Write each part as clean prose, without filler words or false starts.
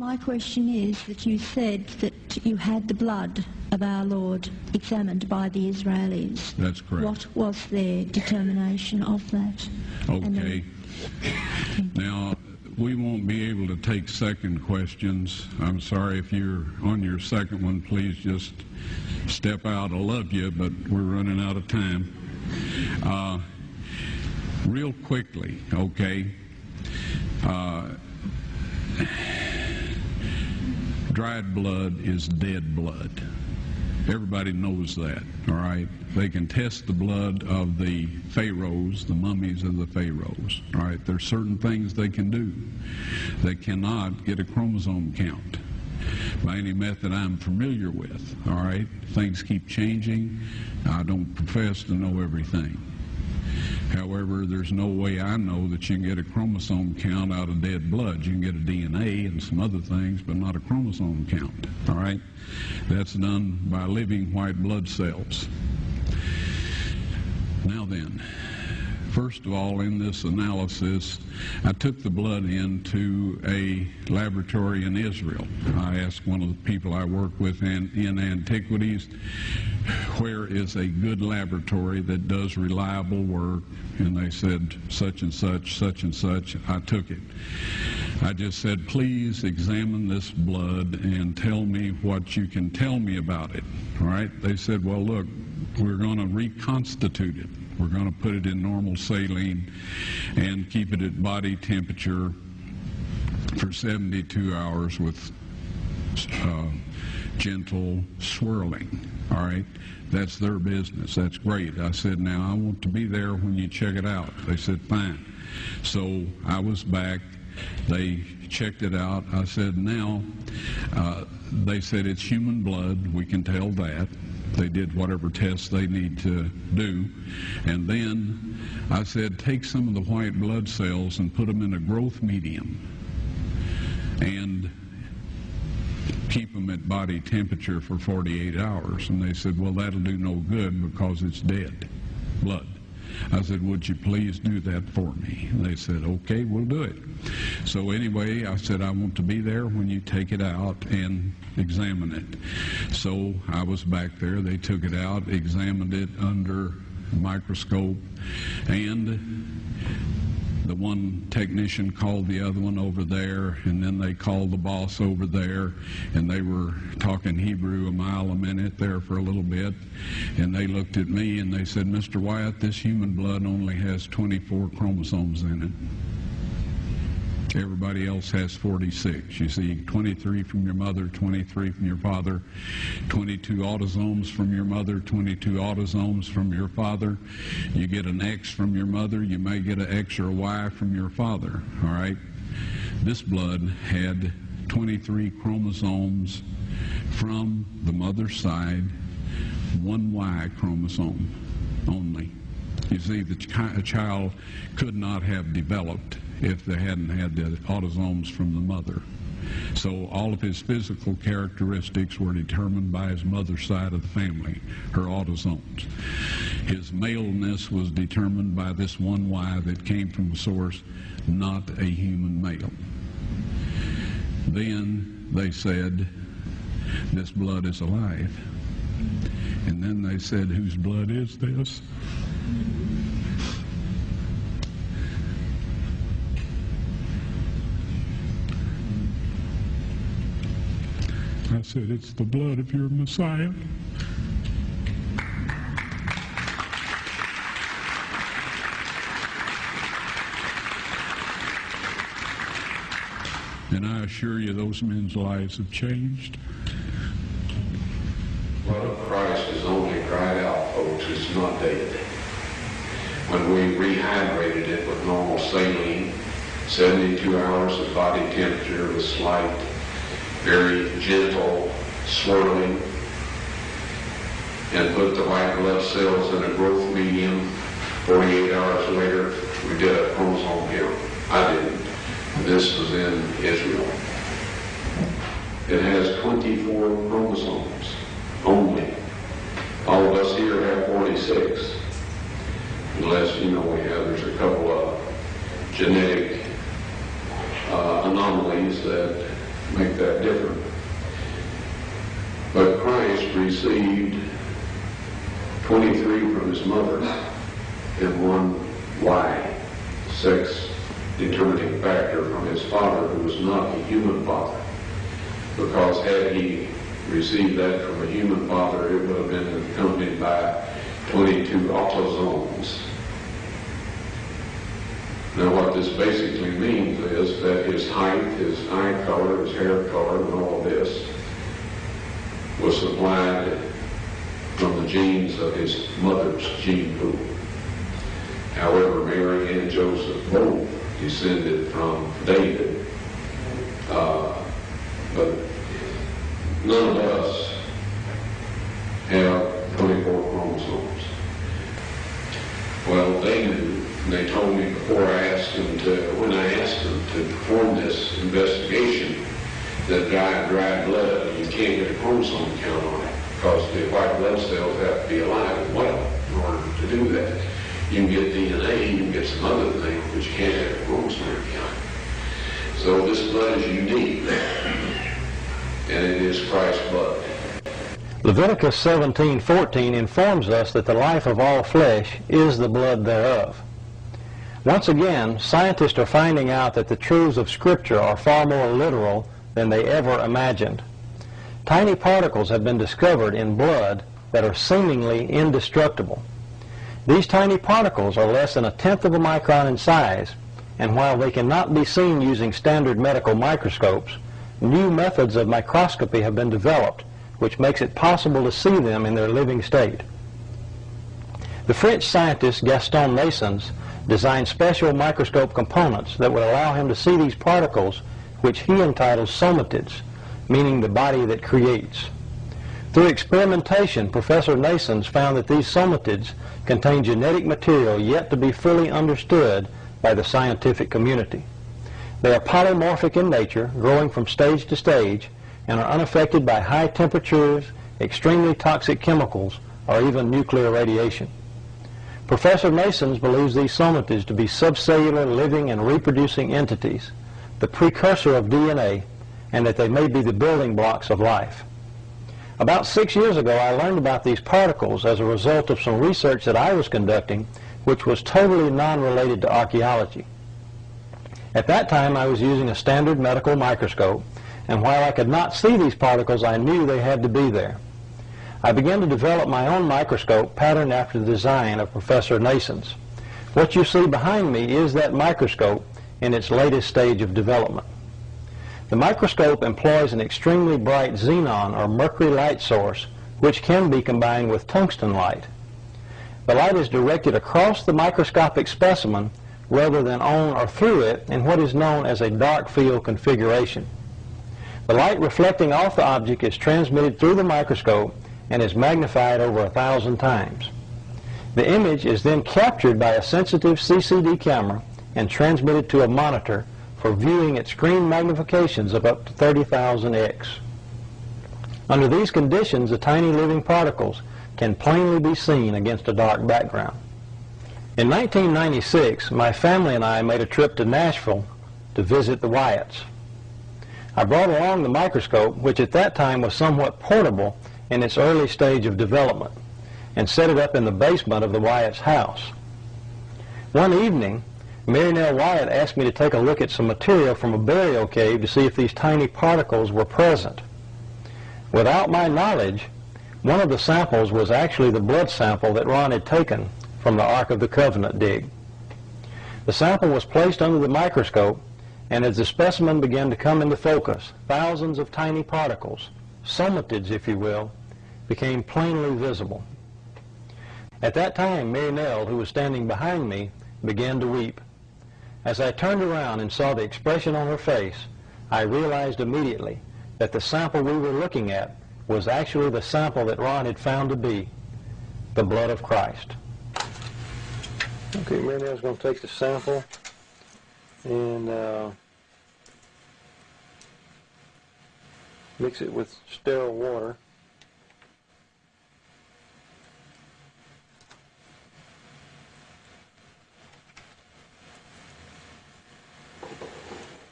My question is that you said that you had the blood of our Lord examined by the Israelis. That's correct. What was their determination of that? Okay. Now, we won't be able to take second questions. I'm sorry if you're on your second one, please just step out. I love you, but we're running out of time. Real quickly, okay. Dried blood is dead blood. Everybody knows that, all right? They can test the blood of the pharaohs, the mummies of the pharaohs, all right? There's certain things they can do. They cannot get a chromosome count by any method I'm familiar with, all right? Things keep changing. I don't profess to know everything. However, there's no way I know that you can get a chromosome count out of dead blood. You can get a DNA and some other things, but not a chromosome count, all right? That's done by living white blood cells. Now then, first of all, in this analysis, I took the blood into a laboratory in Israel. I asked one of the people I work with in antiquities, where is a good laboratory that does reliable work? And they said, such and such, such and such. I took it. I just said, please examine this blood and tell me what you can tell me about it. All right? They said, well, look, we're going to reconstitute it. We're going to put it in normal saline and keep it at body temperature for 72 hours with gentle swirling. All right? That's their business. That's great. I said, now I want to be there when you check it out. They said, fine. So I was back. They checked it out. I said, now, they said it's human blood. We can tell that. They did whatever tests they need to do. And then I said, take some of the white blood cells and put them in a growth medium and keep them at body temperature for 48 hours. And they said, well, that'll do no good because it's dead blood. I said, would you please do that for me? And they said, okay, we'll do it. So anyway, I said, I want to be there when you take it out and examine it. So I was back there. They took it out, examined it under a microscope, and the one technician called the other one over there, and then they called the boss over there, and they were talking Hebrew a mile a minute there for a little bit, and they looked at me and they said, Mr. Wyatt, this human blood only has 24 chromosomes in it. Everybody else has 46. You see, 23 from your mother, 23 from your father, 22 autosomes from your mother, 22 autosomes from your father. You get an X from your mother, you may get an X or a Y from your father, all right? This blood had 23 chromosomes from the mother's side, one Y chromosome only. You see, a child could not have developed if they hadn't had the autosomes from the mother. So all of his physical characteristics were determined by his mother's side of the family, her autosomes. His maleness was determined by this one Y that came from a source, not a human male. Then they said, this blood is alive. And then they said, whose blood is this? I said, it's the blood of your Messiah. And I assure you, those men's lives have changed. The blood of Christ is only dried out, folks. It's not dead. When we rehydrated it with normal saline, 72 hours of body temperature with slight, very gentle swirling, and put the white blood cells in a growth medium. 48 hours later, we did a chromosome count. I didn't. This was in Israel. It has 24 chromosomes only. All of us here have 46. Unless, there's a couple of genetic anomalies that make that different. But Christ received 23 from his mother and 1 Y, sex determining factor, from his father, who was not a human father. Because had he received that from a human father, it would have been accompanied by 22 autosomes. Now what this basically means is that his height, his eye color, his hair color, and all of this was supplied from the genes of his mother's gene pool. However, Mary and Joseph both descended from David, but none of us have 24 chromosomes. Well, they knew. And they told me before I asked them when I asked them to perform this investigation, that dried blood, you can't get a chromosome count on it because the white blood cells have to be alive and well in order to do that. You can get DNA, you can get some other things, but you can't have a chromosome count. So this blood is unique, and it is Christ's blood. Leviticus 17:14 informs us that the life of all flesh is the blood thereof. Once again, scientists are finding out that the truths of Scripture are far more literal than they ever imagined. Tiny particles have been discovered in blood that are seemingly indestructible. These tiny particles are less than 1/10 of a micron in size, and while they cannot be seen using standard medical microscopes, new methods of microscopy have been developed, which makes it possible to see them in their living state. The French scientist Gaston Naessens designed special microscope components that would allow him to see these particles, which he entitles somatids, meaning the body that creates. Through experimentation, Professor Naessens found that these somatids contain genetic material yet to be fully understood by the scientific community. They are polymorphic in nature, growing from stage to stage, and are unaffected by high temperatures, extremely toxic chemicals, or even nuclear radiation. Professor Naessens believes these somatids to be subcellular living and reproducing entities, the precursor of DNA, and that they may be the building blocks of life. About 6 years ago, I learned about these particles as a result of some research that I was conducting, which was totally non-related to archaeology. At that time, I was using a standard medical microscope, and while I could not see these particles, I knew they had to be there. I began to develop my own microscope patterned after the design of Professor Naessens. What you see behind me is that microscope in its latest stage of development. The microscope employs an extremely bright xenon or mercury light source, which can be combined with tungsten light. The light is directed across the microscopic specimen rather than on or through it in what is known as a dark field configuration. The light reflecting off the object is transmitted through the microscope and is magnified over 1,000 times. The image is then captured by a sensitive CCD camera and transmitted to a monitor for viewing at screen magnifications of up to 30,000x. Under these conditions, the tiny living particles can plainly be seen against a dark background. In 1996, my family and I made a trip to Nashville to visit the Wyatts. I brought along the microscope, which at that time was somewhat portable in its early stage of development, and set it up in the basement of the Wyatts' house. One evening, Mary Nell Wyatt asked me to take a look at some material from a burial cave to see if these tiny particles were present. Without my knowledge, one of the samples was actually the blood sample that Ron had taken from the Ark of the Covenant dig. The sample was placed under the microscope, and as the specimen began to come into focus, thousands of tiny particles, somatids if you will, became plainly visible. At that time, Mary Nell, who was standing behind me, began to weep. As I turned around and saw the expression on her face, I realized immediately that the sample we were looking at was actually the sample that Ron had found to be the blood of Christ. Okay, Mary Nell's going to take the sample and mix it with sterile water.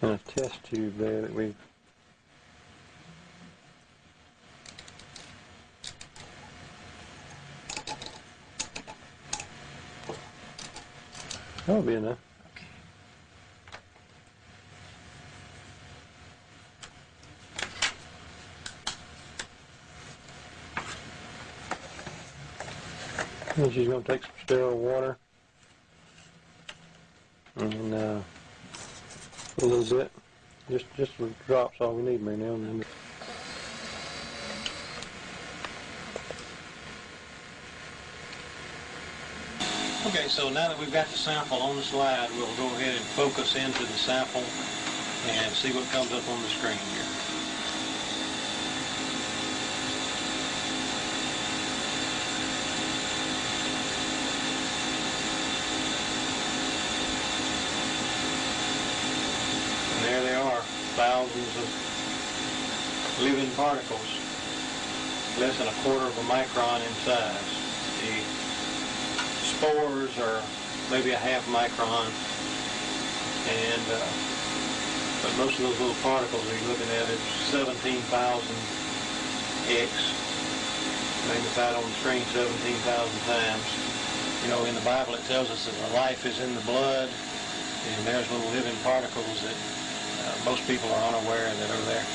And a test tube there that we've That'll be enough. And she's going to take some sterile water and a little bit, just some drops, all we need right now. And then okay, so now that we've got the sample on the slide, we'll go ahead and focus into the sample and see what comes up on the screen here. There they are, thousands of living particles, less than a quarter of a micron in size. The spores are maybe a half micron, and but most of those little particles that you're looking at is 17,000 X, magnified on the screen 17,000 times. You know, in the Bible it tells us that the life is in the blood, and there's little living particles that most people are unaware that are there.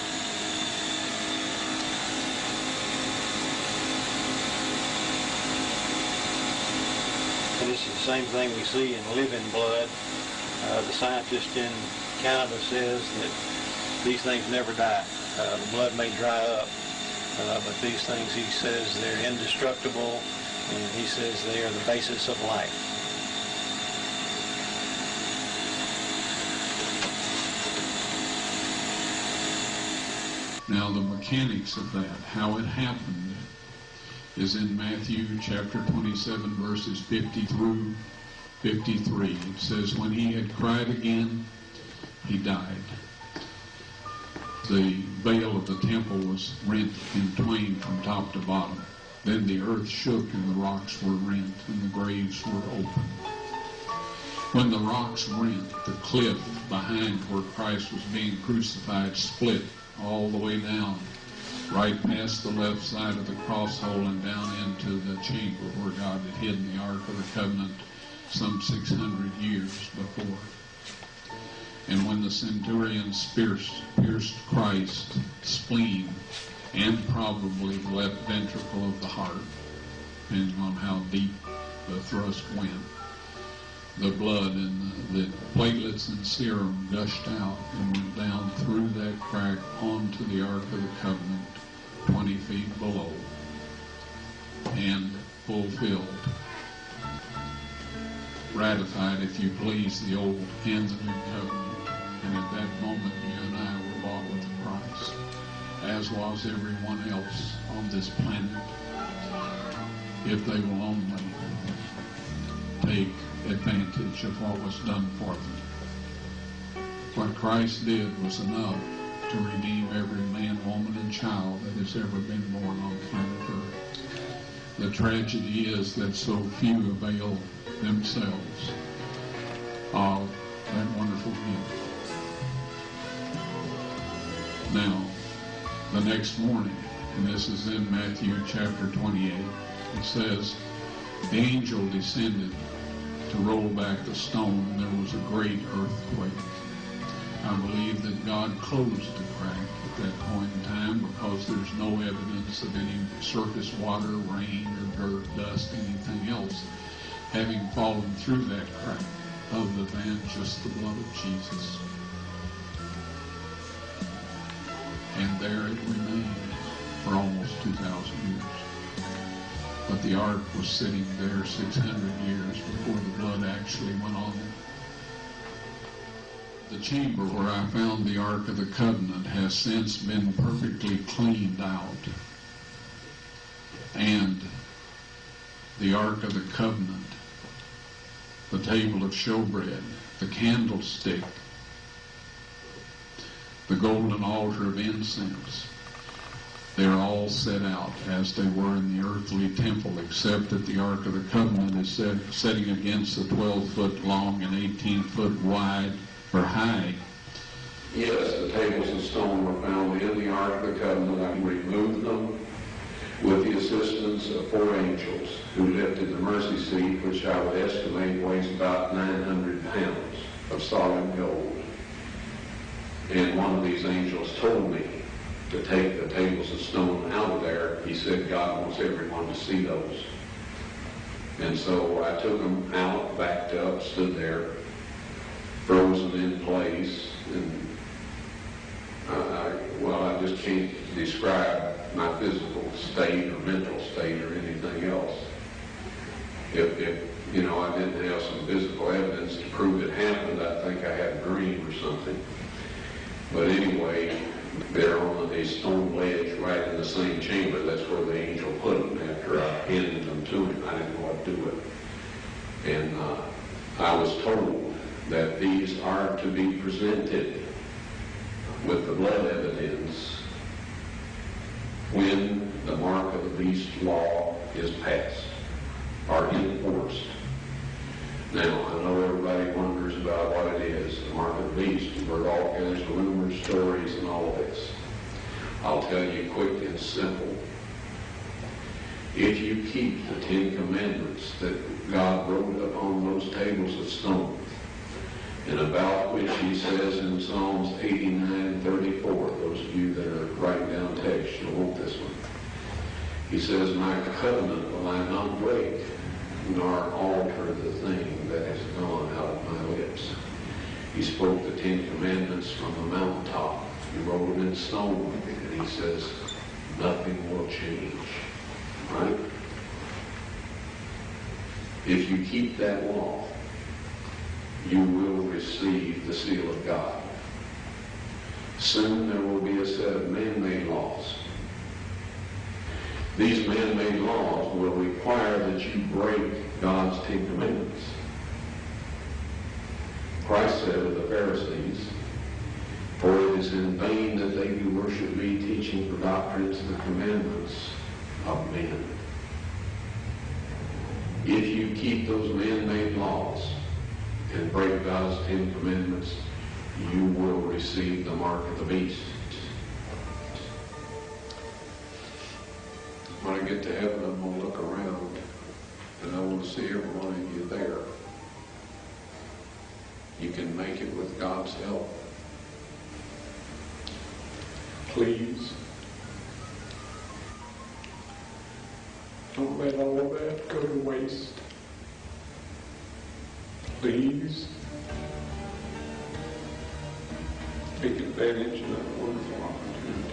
And this is the same thing we see in living blood. The scientist in Canada says that these things never die. The blood may dry up, but these things, he says, they're indestructible, and he says they are the basis of life. Now the mechanics of that, how it happened, is in Matthew chapter 27, verses 50 through 53. It says, when he had cried again, he died. The veil of the temple was rent in twain from top to bottom. Then the earth shook and the rocks were rent and the graves were opened. When the rocks rent, the cliff behind where Christ was being crucified split all the way down, right past the left side of the cross hole and down into the chamber where God had hidden the Ark of the Covenant some 600 years before. And when the centurions pierced Christ's spleen and probably the left ventricle of the heart, depending on how deep the thrust went, the blood and the platelets and serum gushed out and went down through that crack onto the Ark of the Covenant, 20 feet below, and fulfilled, ratified, if you please, the old and the new covenant. And at that moment, you and I were bought with a price, as was everyone else on this planet, if they will only take advantage of what was done for them. What Christ did was enough to redeem every man, woman, and child that has ever been born on planet Earth. The tragedy is that so few avail themselves of that wonderful gift. Now, the next morning, and this is in Matthew chapter 28, it says, the angel descended to roll back the stone, and there was a great earthquake. I believe that God closed the crack at that point in time because there's no evidence of any surface water, rain, or dirt, dust, anything else having fallen through that crack other than just the blood of Jesus. And there it remained for almost 2,000 years. But the ark was sitting there 600 years before the blood actually went on it. The chamber where I found the Ark of the Covenant has since been perfectly cleaned out. And the Ark of the Covenant, the table of showbread, the candlestick, the golden altar of incense, they're all set out as they were in the earthly temple, except that the Ark of the Covenant is setting against the 12-foot long and 18-foot wide or high. Yes, the tables and stone were found in the Ark of the Covenant. I removed them. with the assistance of 4 angels who lifted the mercy seat, which I would estimate weighs about 900 pounds of solid gold. And one of these angels told me to take the tables of stone out of there. He said God wants everyone to see those. And so I took them out, backed up, stood there, frozen in place, and I just can't describe my physical state or mental state or anything else. If I didn't have some physical evidence to prove it happened, I think I had a dream or something. But anyway, they're on a stone ledge right in the same chamber. That's where the angel put them after I handed them to him. I didn't know what to do with it. And I was told that these are to be presented with the blood evidence when the mark of the beast law is passed or enforced. Now, I know everybody wonders about what it is, the mark of the beast. You've heard all kinds of rumors, stories, and all of this. I'll tell you quick and simple. If you keep the 10 Commandments that God wrote upon those tables of stone, and about which he says in Psalms 89:34, those of you that are writing down text, you'll want this one. He says, my covenant will I not break, nor alter the thing that has gone out of my lips. He spoke the 10 Commandments from the mountaintop. He wrote them in stone, and he says, nothing will change. Right? If you keep that law, you will receive the seal of God. Soon there will be a set of man-made laws. These man-made laws will require that you break God's 10 Commandments. Christ said of the Pharisees, for it is in vain that they do worship me, teaching for doctrines the commandments of men. If you keep those man-made laws and break God's 10 Commandments, you will receive the mark of the beast. When I get to heaven, I'm going to look around, and I want to see every one of you there. You can make it with God's help. Please, don't let all of that go to waste. Please, take advantage of that wonderful opportunity.